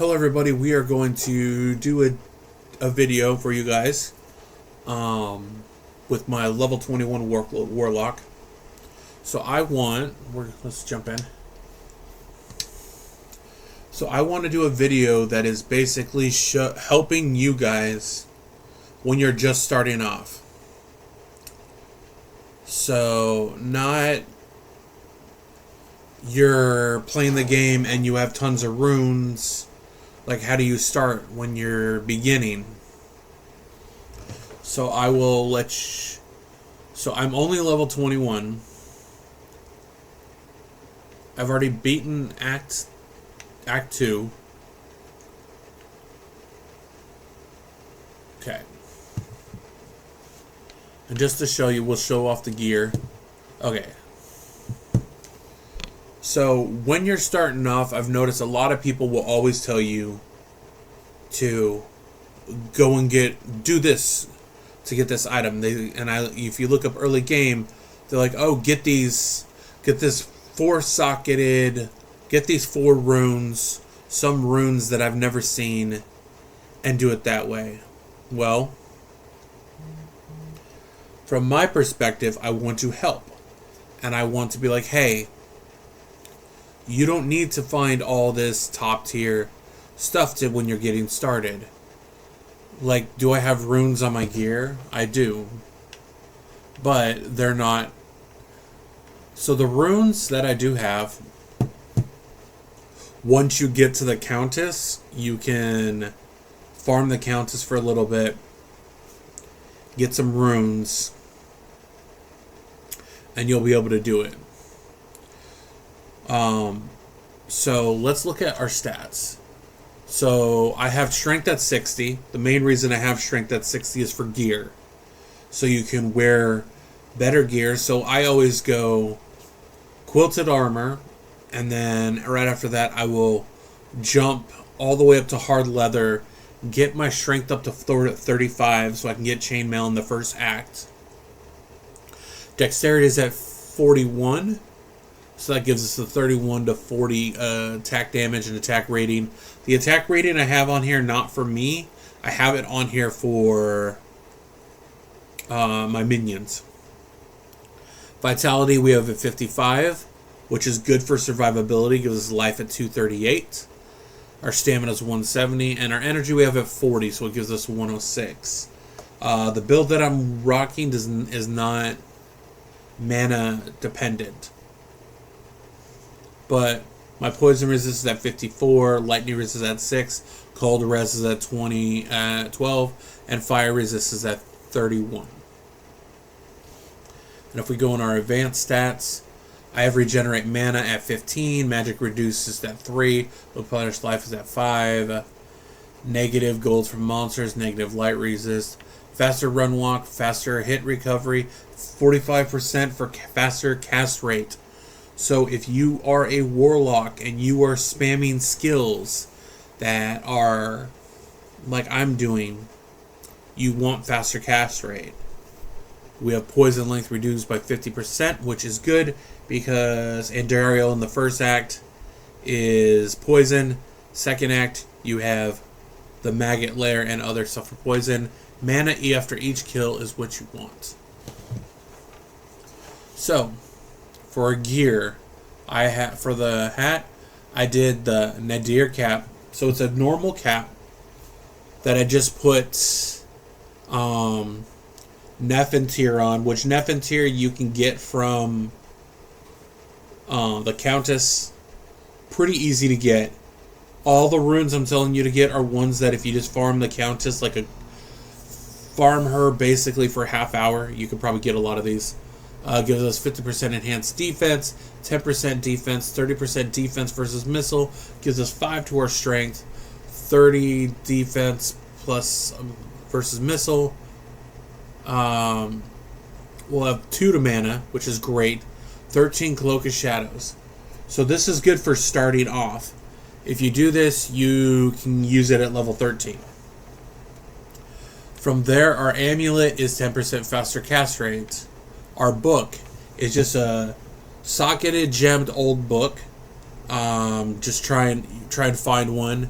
Hello everybody, we are going to do a video for you guys with my level 21 warlock. So let's jump in. So I want to do a video that is basically helping you guys when you're just starting off. So not you're playing the game and you have tons of runes. Like, how do you start when you're beginning? So I will so I'm only level 21. I've already beaten Act 2. Okay. And just to show you, we'll show off the gear. Okay. So when you're starting off, I've noticed a lot of people will always tell you to go and do this to get this item. If you look up early game, they're like, oh, get this 4-socketed, get these 4 runes, some runes that I've never seen, and do it that way. Well, from my perspective, I want to help, and I want to be like, hey, you don't need to find all this top tier stuff when you're getting started. Like, do I have runes on my gear? I do. But they're not. So the runes that I do have, once you get to the Countess, you can farm the Countess for a little bit, get some runes, and you'll be able to do it. So let's look at our stats. So I have strength at 60. The main reason I have strength at 60 is for gear. So you can wear better gear. So I always go quilted armor, and then right after that I will jump all the way up to hard leather, get my strength up to 35 so I can get chainmail in the first act. Dexterity is at 41. So that gives us the 31 to 40 attack damage and attack rating. The attack rating I have on here, not for me. I have it on here for my minions. Vitality we have at 55, which is good for survivability. Gives us life at 238. Our stamina is 170. And our energy we have at 40, so it gives us 106. The build that I'm rocking is not mana dependent. But my poison resist is at 54, lightning resist is at 6, cold resist is at 12, and fire resist is at 31. And if we go in our advanced stats, I have regenerate mana at 15, magic reduces at 3, replenish life is at 5, negative gold from monsters, negative light resist, faster run walk, faster hit recovery, 45% for faster cast rate. So if you are a warlock and you are spamming skills that are like I'm doing, you want faster cast rate. We have poison length reduced by 50%, which is good because Andariel in the first act is poison. Second act, you have the maggot lair and other stuff for poison. Mana E after each kill is what you want. So for gear, for the hat, I did the Nadir cap. So it's a normal cap that I just put Nefintir on, which Nefintir you can get from the Countess. Pretty easy to get. All the runes I'm telling you to get are ones that if you just farm the Countess, farm her basically for a half hour, you could probably get a lot of these. Gives us 50% enhanced defense, 10% defense, 30% defense versus missile. Gives us 5 to our strength, 30 defense plus versus missile. We'll have 2 to mana, which is great. 13 Cloak of Shadows. So this is good for starting off. If you do this, you can use it at level 13. From there, our amulet is 10% faster cast rate. Our book is just a socketed, gemmed old book. Just try and find one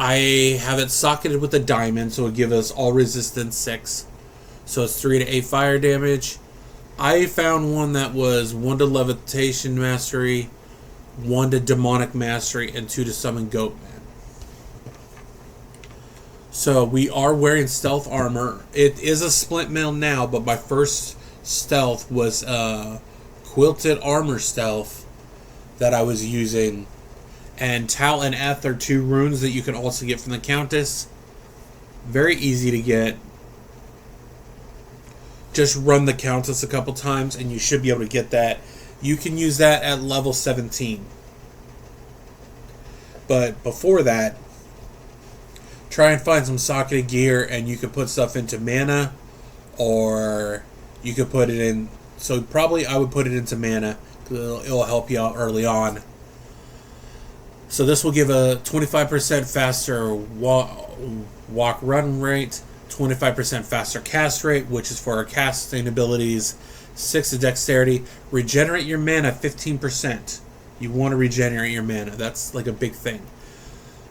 I have it socketed with a diamond, so it'll give us all resistance 6. So it's 3 to 8 fire damage. I found one that was 1 to levitation mastery, 1 to demonic mastery, and 2 to summon Goatman. So we are wearing stealth armor. It is a splint mail now, but my first stealth was quilted armor stealth that I was using. And Tal and Eth are 2 runes that you can also get from the Countess. Very easy to get. Just run the Countess a couple times and you should be able to get that. You can use that at level 17. But before that, try and find some socketed gear, and you can put stuff into mana, or you could put it in. So probably I would put it into mana, because it'll help you out early on. So this will give a 25% faster walk run rate, 25% faster cast rate, which is for our casting abilities, 6 to dexterity. Regenerate your mana 15%. You want to regenerate your mana. That's like a big thing.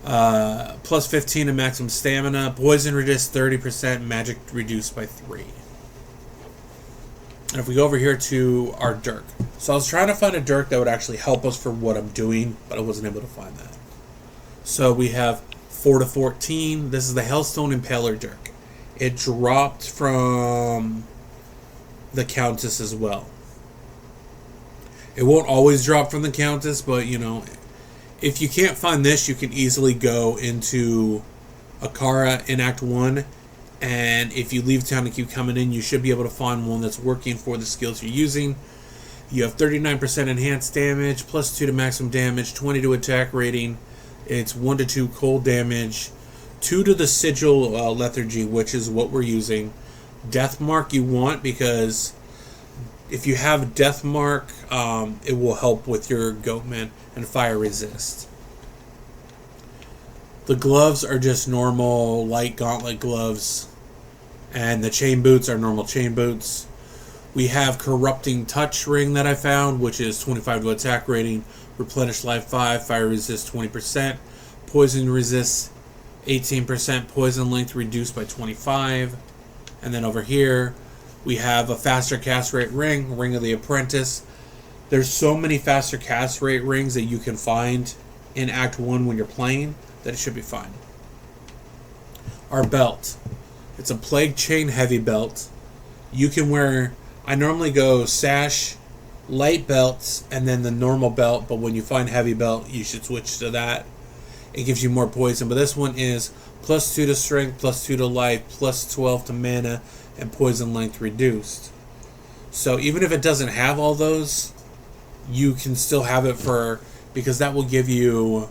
Plus 15 to maximum stamina. Poison resist 30%. Magic reduced by 3. And if we go over here to our dirk. So I was trying to find a dirk that would actually help us for what I'm doing, but I wasn't able to find that. So we have 4 to 14. This is the Hellstone Impaler dirk. It dropped from the Countess as well. It won't always drop from the Countess, but you know, if you can't find this, you can easily go into Akara in Act 1, and if you leave town and keep coming in, you should be able to find one that's working for the skills you're using. You have 39% enhanced damage, plus 2 to maximum damage, 20 to attack rating. It's 1 to 2 cold damage, 2 to the sigil lethargy, which is what we're using. Death mark you want, because if you have death mark, it will help with your Goatman, and fire resist. The gloves are just normal light gauntlet gloves, and the chain boots are normal chain boots. We have corrupting touch ring that I found, which is 25 to attack rating, replenish life 5, fire resist 20%, poison resist 18%, poison length reduced by 25. And then over here we have a faster cast rate ring, Ring of the Apprentice. There's so many faster cast rate rings that you can find in Act 1 when you're playing that it should be fine. Our belt. It's a Plague Chain heavy belt. You can wear, I normally go sash, light belts, and then the normal belt, but when you find heavy belt, you should switch to that. It gives you more poison, but this one is plus 2 to strength, plus 2 to life, plus 12 to mana, and poison length reduced. So even if it doesn't have all those, you can still have it for, because that will give you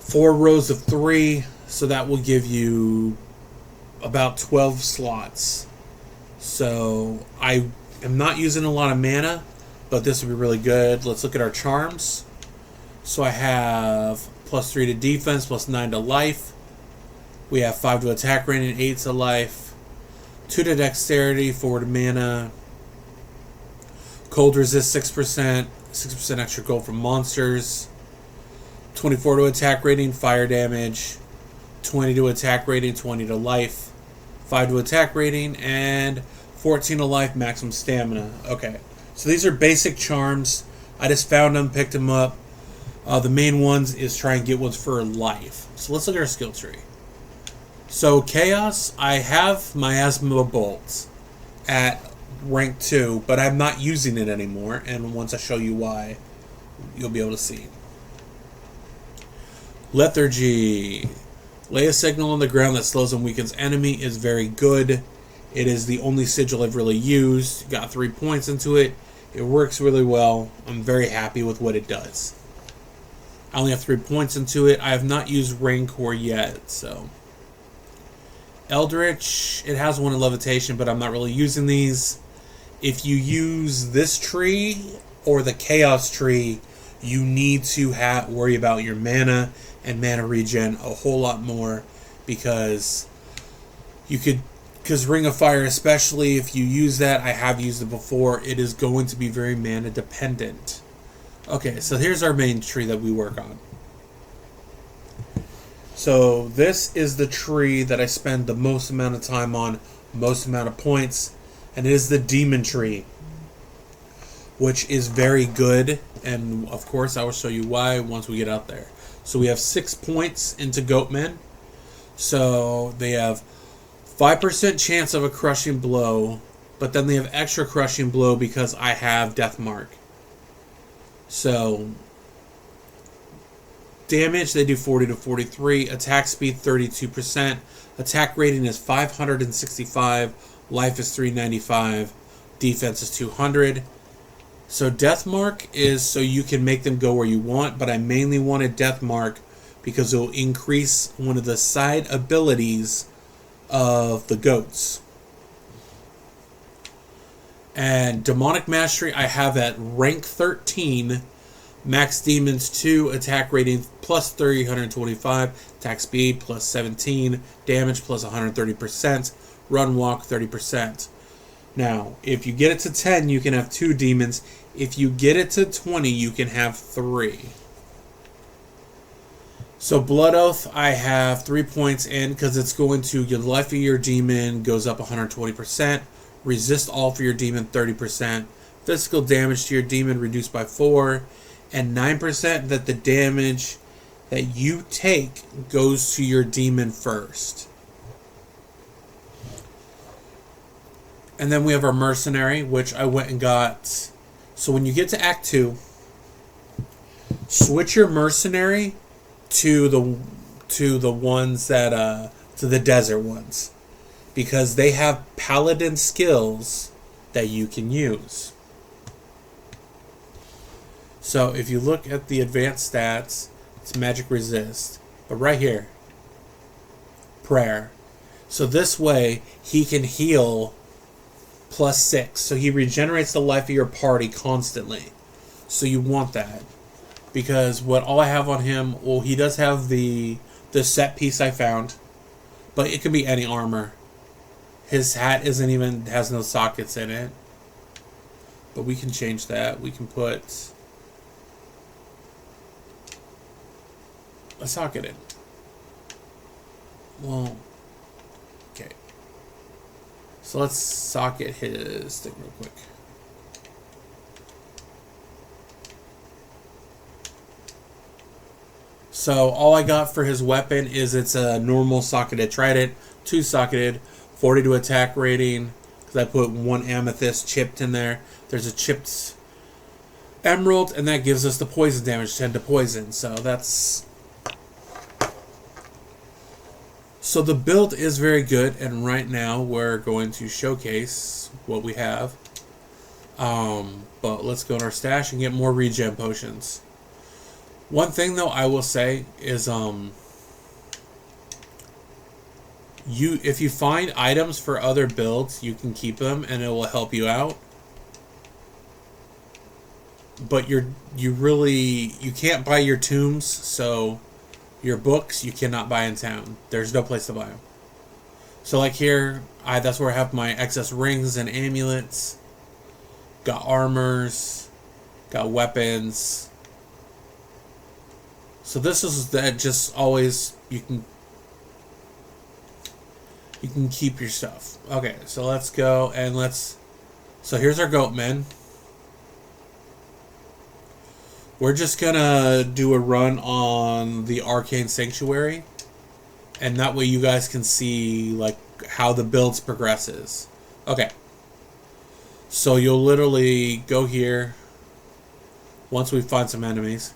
4 rows of 3, so that will give you about 12 slots. So I am not using a lot of mana, but this would be really good. Let's look at our charms. So I have plus 3 to defense, plus 9 to life. We have 5 to attack rating, 8 to life, 2 to dexterity, 4 to mana. Cold resist 6%, 6% extra gold from monsters, 24 to attack rating, fire damage, 20 to attack rating, 20 to life, 5 to attack rating, and 14 to life, maximum stamina. Okay, so these are basic charms. I just found them, picked them up. The main ones is try and get ones for life. So let's look at our skill tree. So Chaos, I have Miasma Bolt at rank 2, but I'm not using it anymore, and once I show you why, you'll be able to see. Lethargy. Lay a signal on the ground that slows and weakens enemy is very good. It is the only sigil I've really used. Got 3 points into it. It works really well. I'm very happy with what it does. I only have 3 points into it. I have not used Rancor yet, so. Eldritch, it has 1 in levitation, but I'm not really using these. If you use this tree or the Chaos tree, you need to worry about your mana and mana regen a whole lot more, because Ring of Fire, especially if you use that, I have used it before, it is going to be very mana dependent. Okay, so here's our main tree that we work on. So this is the tree that I spend the most amount of time on, most amount of points, and it is the demon tree, which is very good, and of course I will show you why once we get out there. So we have 6 points into Goatmen. So they have 5% chance of a crushing blow, but then they have extra crushing blow because I have Death Mark. So damage, they do 40 to 43. Attack speed, 32%. Attack rating is 565. Life is 395. Defense is 200. So Death Mark is so you can make them go where you want, but I mainly wanted Death Mark because it will increase one of the side abilities of the goats. And Demonic Mastery I have at rank 13. Max Demons 2, attack rating plus 325, attack speed plus 17, damage plus 130%, run walk 30%. Now, if you get it to 10, you can have 2 demons. If you get it to 20, you can have 3. So Blood Oath, I have 3 points in because it's going to your life of your demon goes up 120%, resist all for your demon 30%, physical damage to your demon reduced by 4, and 9% that the damage that you take goes to your demon first. And then we have our Mercenary, which I went and got. So when you get to Act 2, switch your Mercenary to the ones that to the desert ones, because they have paladin skills that you can use. So if you look at the advanced stats, it's magic resist. But right here, prayer. So this way, he can heal plus 6. So he regenerates the life of your party constantly. So you want that. Because what all I have on him, well, he does have the set piece I found. But it could be any armor. His hat has no sockets in it. But we can change that. We can put a socket in. Well, okay. So let's socket his thing real quick. So all I got for his weapon is it's a normal socketed trident, 2 socketed, 40 to attack rating, because I put 1 amethyst chipped in there. There's a chipped emerald, and that gives us the poison damage, 10 to poison. So that's... So the build is very good, and right now we're going to showcase what we have. But let's go in our stash and get more regen potions. One thing though I will say is if you find items for other builds, you can keep them and it will help you out. But you can't buy your tombs, so your books you cannot buy in town. There's no place to buy them. So like here, that's where I have my excess rings and amulets. Got armors, got weapons. So this is that just always you can keep your stuff. Okay, so let's go and so here's our goatmen. We're just gonna do a run on the Arcane Sanctuary, and that way you guys can see like how the builds progresses. Okay. So you'll literally go here once we find some enemies.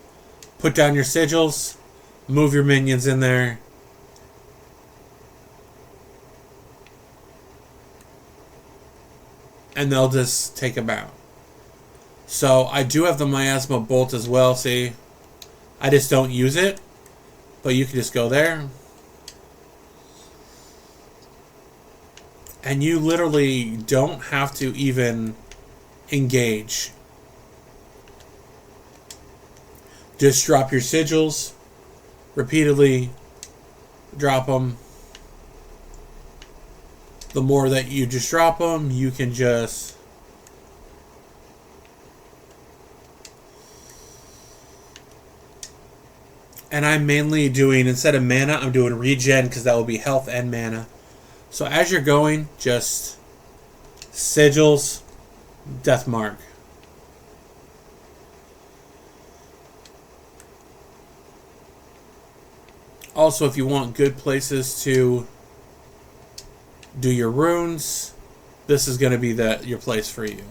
Put down your sigils, move your minions in there. And they'll just take them out. So I do have the Miasma Bolt as well, see? I just don't use it. But you can just go there. And you literally don't have to even engage. Just drop your sigils. Repeatedly drop them. The more that you just drop them, you can just... And I'm mainly doing, instead of mana, I'm doing regen because that will be health and mana. So as you're going, just sigils, death mark. Also, if you want good places to do your runes, this is going to be your place for you.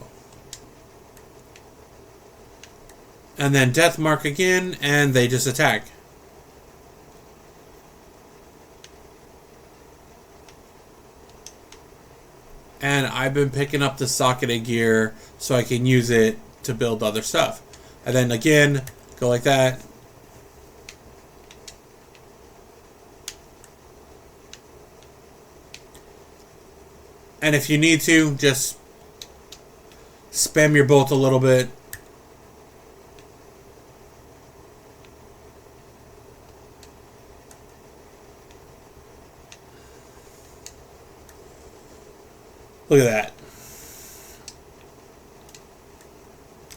And then death mark again, and they just attack. And I've been picking up the socketed gear so I can use it to build other stuff. And then again, go like that. And if you need to, just spam your bolt a little bit. Look at that.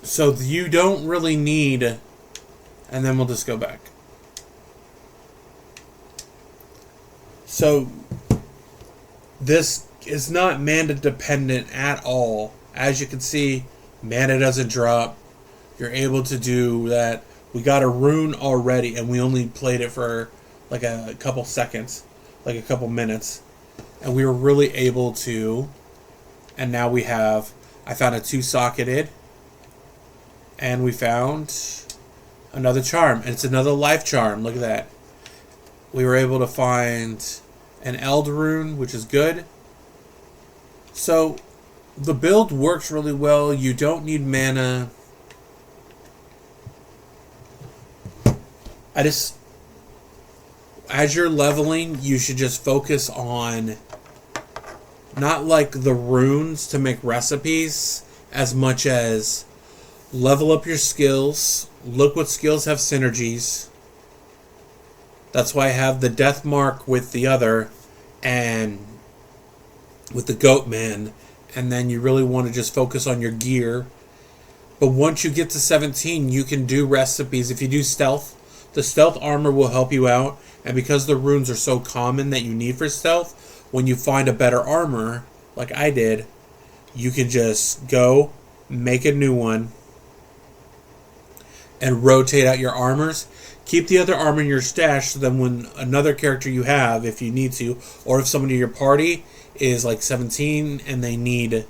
So you don't really need, and then we'll just go back. So this is not mana dependent at all. As you can see, mana doesn't drop. You're able to do that. We got a rune already, and we only played it for like a couple seconds, like a couple minutes. And we were really able to, and now we have, I found a 2-socketed, and we found another charm, and it's another life charm. Look at that. We were able to find an Eld rune, which is good. So the build works really well. You don't need mana. As you're leveling, you should just focus on not like the runes to make recipes as much as level up your skills. Look what skills have synergies. That's why I have the death mark with the other and with the goat man. And then you really want to just focus on your gear. But once you get to 17, you can do recipes. If you do stealth, the stealth armor will help you out. And because the runes are so common that you need for stealth, when you find a better armor, like I did, you can just go, make a new one, and rotate out your armors. Keep the other armor in your stash so then when another character you have, if you need to, or if somebody in your party is like 17 and they need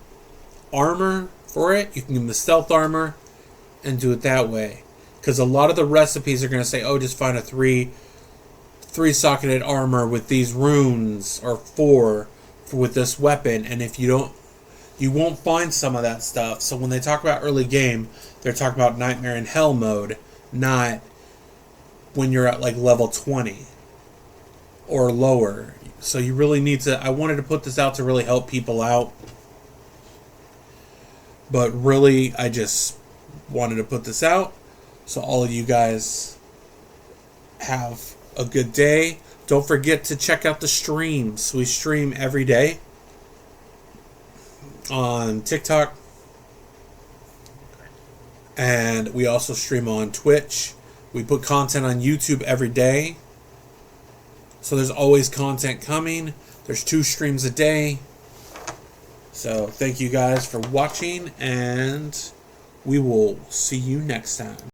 armor for it, you can give them the stealth armor and do it that way. Because a lot of the recipes are going to say, oh, just find a 3-socketed armor with these runes, or 4 with this weapon. And if you don't, you won't find some of that stuff. So when they talk about early game, they're talking about Nightmare in Hell mode, not when you're at like level 20 or lower. So you really need to, I wanted to put this out to really help people out. But really, I just wanted to put this out so all of you guys have a good day. Don't forget to check out the streams. We stream every day on TikTok. And we also stream on Twitch. We put content on YouTube every day. So there's always content coming. There's 2 streams a day. So thank you guys for watching, and we will see you next time.